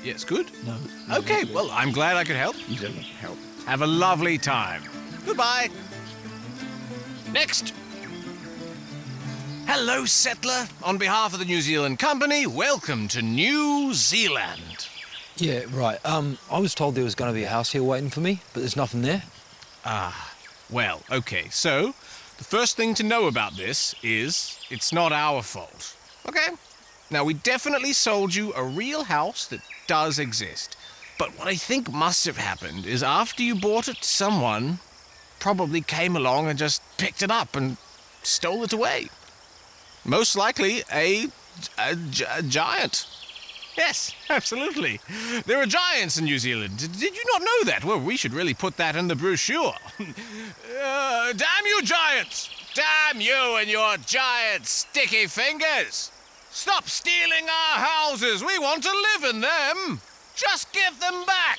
Yes, good? No. Okay, well, I'm glad I could help. You don't help. Have a lovely time. Goodbye. Next. Hello, settler. On behalf of the New Zealand Company, welcome to New Zealand. Yeah, right. I was told there was going to be a house here waiting for me, but there's nothing there. Well, okay, so the first thing to know about this is it's not our fault, okay? Now, we definitely sold you a real house that does exist. But what I think must have happened is after you bought it, someone probably came along and just picked it up and stole it away. Most likely a giant. Yes, absolutely. There are giants in New Zealand. Did you not know that? Well, we should really put that in the brochure. Damn you, giants! Damn you and your giant sticky fingers! Stop stealing our houses! We want to live in them! Just give them back!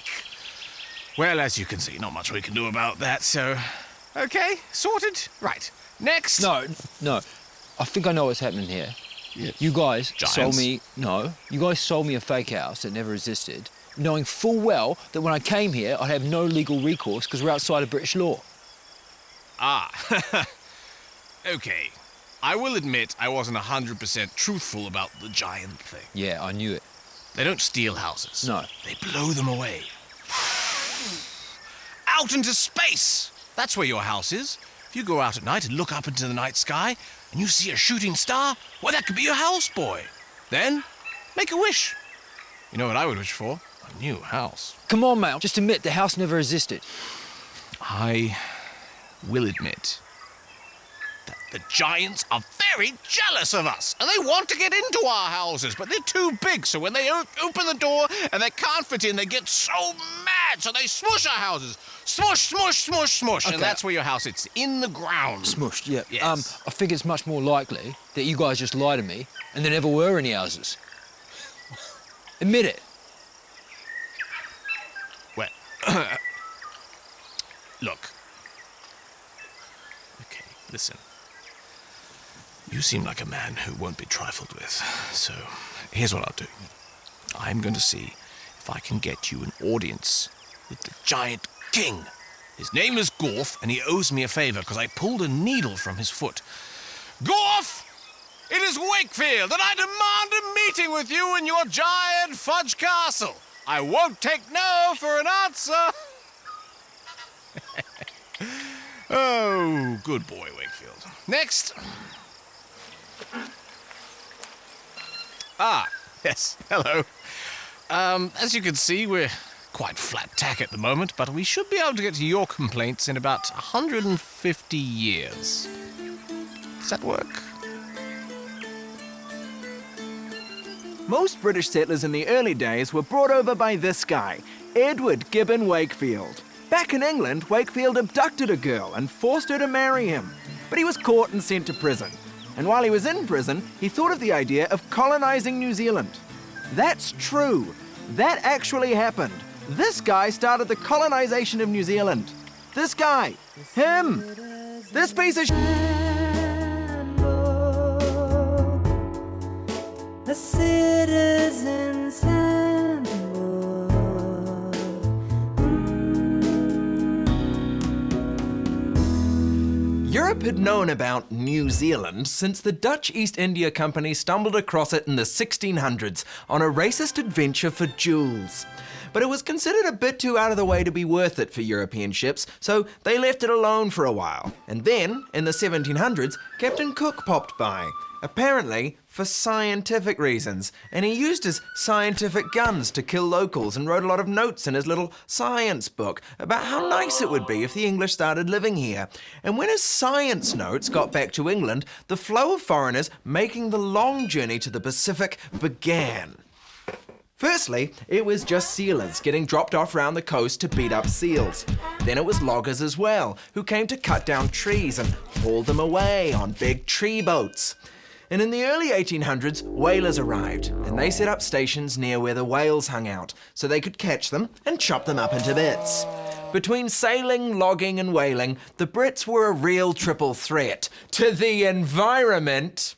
Well, as you can see, not much we can do about that, so... Okay, sorted? Right. Next! No. I think I know what's happening here. Yes. You guys Giants? you guys sold me a fake house that never existed, knowing full well that when I came here, I'd have no legal recourse because we're outside of British law. Okay. I will admit I wasn't 100% truthful about the giant thing. Yeah, I knew it. They don't steal houses. No. They blow them away. Out into space! That's where your house is. If you go out at night and look up into the night sky and you see a shooting star, well, that could be your house, boy. Then, make a wish. You know what I would wish for? A new house. Come on, mate. Just admit the house never existed. I will admit that the giants are very jealous of us, and they want to get into our houses, but they're too big, so when they open the door and they can't fit in, they get so mad, so they smush our houses. Smush, smush, smush, smush, Okay. and that's where your house is. It's in the ground. Smushed, yeah. Yes. I think it's much more likely that you guys just lied to me and there never were any houses. Admit it. Well, look. Okay, listen. You seem like a man who won't be trifled with, so here's what I'll do. I'm going to see if I can get you an audience with the giant king. His name is Gorf, and he owes me a favor because I pulled a needle from his foot. Gorf! It is Wakefield, and I demand a meeting with you in your giant fudge castle. I won't take no for an answer. Oh, good boy, Wakefield. Next. Yes, hello. As you can see, we're quite flat tack at the moment, but we should be able to get to your complaints in about 150 years. Does that work? Most British settlers in the early days were brought over by this guy, Edward Gibbon Wakefield. Back in England, Wakefield abducted a girl and forced her to marry him, but he was caught and sent to prison. And while he was in prison, he thought of the idea of colonising New Zealand. That's true. That actually happened. This guy started the colonisation of New Zealand. This guy. Him. This piece of A citizen's handbook. Europe had known about New Zealand since the Dutch East India Company stumbled across it in the 1600s on a racist adventure for jewels. But it was considered a bit too out of the way to be worth it for European ships, so they left it alone for a while. And then, in the 1700s, Captain Cook popped by, apparently for scientific reasons, and he used his scientific guns to kill locals and wrote a lot of notes in his little science book about how nice it would be if the English started living here. And when his science notes got back to England, the flow of foreigners making the long journey to the Pacific began. Firstly, it was just sealers getting dropped off around the coast to beat up seals. Then it was loggers as well, who came to cut down trees and haul them away on big tree boats. And in the early 1800s, whalers arrived, and they set up stations near where the whales hung out, so they could catch them and chop them up into bits. Between sailing, logging, and whaling, the Brits were a real triple threat to the environment.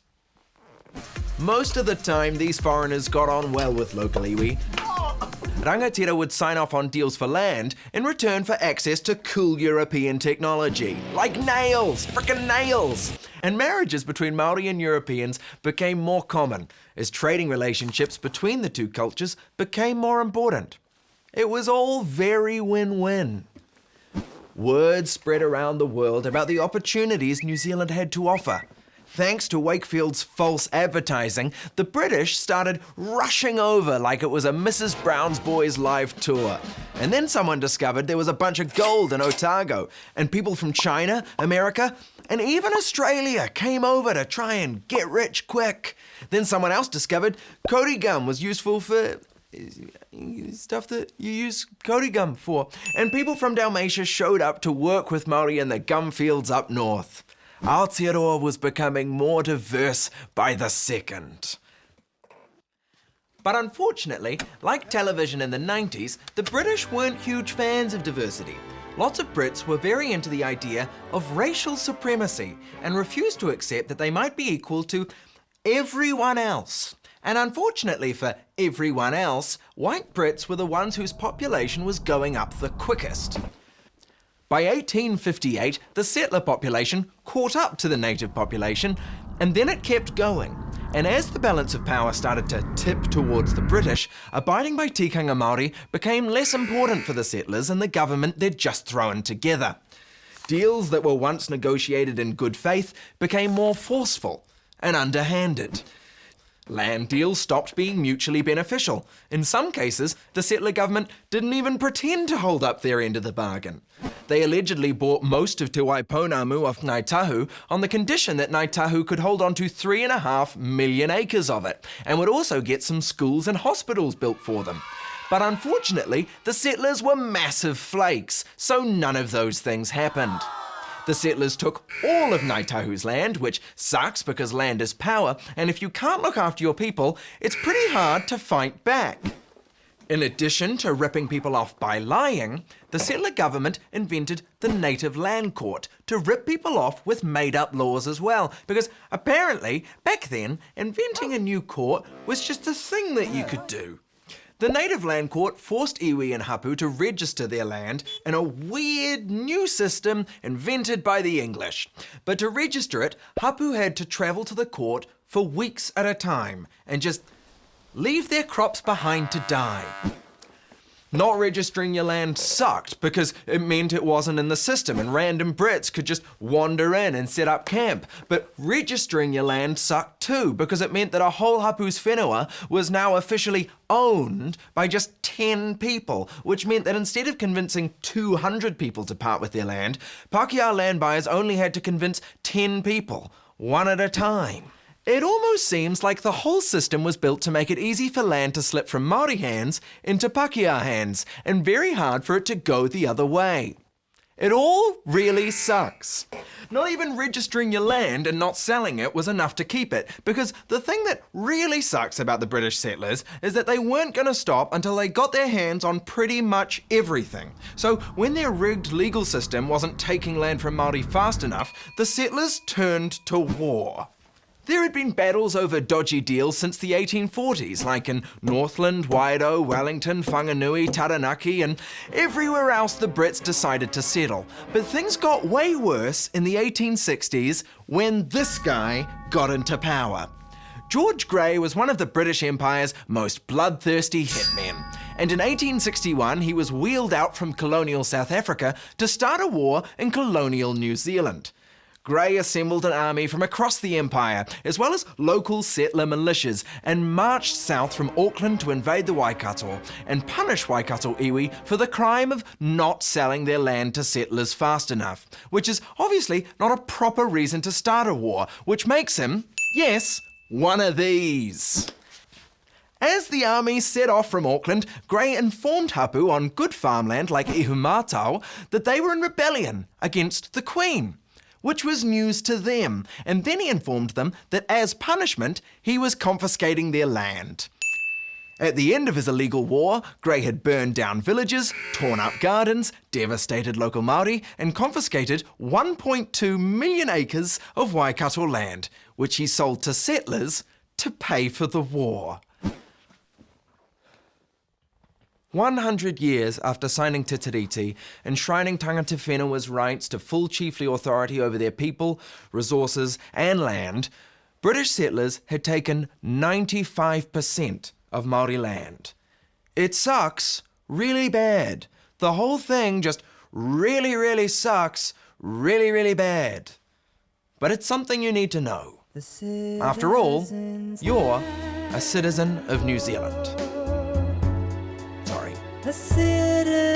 Most of the time, these foreigners got on well with local iwi. rangatira would sign off on deals for land in return for access to cool European technology, like nails, frickin' nails. And marriages between Māori and Europeans became more common as trading relationships between the two cultures became more important. It was all very win-win. Word spread around the world about the opportunities New Zealand had to offer. Thanks to Wakefield's false advertising, the British started rushing over like it was a Mrs. Brown's Boys live tour. And then someone discovered there was a bunch of gold in Otago, and people from China, America, and even Australia came over to try and get rich quick. Then someone else discovered Cody gum was useful for stuff that you use Cody gum for. And people from Dalmatia showed up to work with Māori in the gum fields up north. Aotearoa was becoming more diverse by the second. But unfortunately, like television in the 90s, the British weren't huge fans of diversity. Lots of Brits were very into the idea of racial supremacy and refused to accept that they might be equal to everyone else. And unfortunately for everyone else, white Brits were the ones whose population was going up the quickest. By 1858, the settler population caught up to the native population, and then it kept going. And as the balance of power started to tip towards the British, abiding by tikanga Māori became less important for the settlers and the government they'd just thrown together. Deals that were once negotiated in good faith became more forceful and underhanded. Land deals stopped being mutually beneficial. In some cases, the settler government didn't even pretend to hold up their end of the bargain. They allegedly bought most of Te Waipounamu off Ngāi Tahu on the condition that Ngāi Tahu could hold on to 3.5 million acres of it, and would also get some schools and hospitals built for them. But unfortunately, the settlers were massive flakes, so none of those things happened. The settlers took all of Ngāi Tahu's land, which sucks because land is power, and if you can't look after your people, it's pretty hard to fight back. In addition to ripping people off by lying, the settler government invented the Native Land Court to rip people off with made-up laws as well, because apparently, back then, inventing a new court was just a thing that you could do. The Native Land Court forced iwi and hapu to register their land in a weird new system invented by the English. But to register it, hapu had to travel to the court for weeks at a time and just leave their crops behind to die. Not registering your land sucked because it meant it wasn't in the system and random Brits could just wander in and set up camp. But registering your land sucked too because it meant that a whole hapu's whenua was now officially owned by just 10 people, which meant that instead of convincing 200 people to part with their land, Pākehā land buyers only had to convince 10 people, one at a time. It almost seems like the whole system was built to make it easy for land to slip from Māori hands into Pākehā hands, and very hard for it to go the other way. It all really sucks. Not even registering your land and not selling it was enough to keep it, because the thing that really sucks about the British settlers is that they weren't going to stop until they got their hands on pretty much everything. So when their rigged legal system wasn't taking land from Māori fast enough, the settlers turned to war. There had been battles over dodgy deals since the 1840s, like in Northland, Waido, Wellington, Whanganui, Taranaki, and everywhere else the Brits decided to settle. But things got way worse in the 1860s when this guy got into power. George Grey was one of the British Empire's most bloodthirsty hitmen. And in 1861 he was wheeled out from colonial South Africa to start a war in colonial New Zealand. Grey assembled an army from across the empire, as well as local settler militias, and marched south from Auckland to invade the Waikato, and punish Waikato iwi for the crime of not selling their land to settlers fast enough, which is obviously not a proper reason to start a war, which makes him, yes, one of these. As the army set off from Auckland, Grey informed hapu on good farmland like Ihumātao that they were in rebellion against the Queen, which was news to them, and then he informed them that as punishment, he was confiscating their land. At the end of his illegal war, Grey had burned down villages, torn up gardens, devastated local Māori, and confiscated 1.2 million acres of Waikato land, which he sold to settlers to pay for the war. 100 years after signing Te Tiriti, enshrining tangata whenua's rights to full chiefly authority over their people, resources and land, British settlers had taken 95% of Māori land. It sucks really bad. The whole thing just really, really sucks really, really bad. But it's something you need to know. After all, you're a citizen of New Zealand. Sorry. A citizen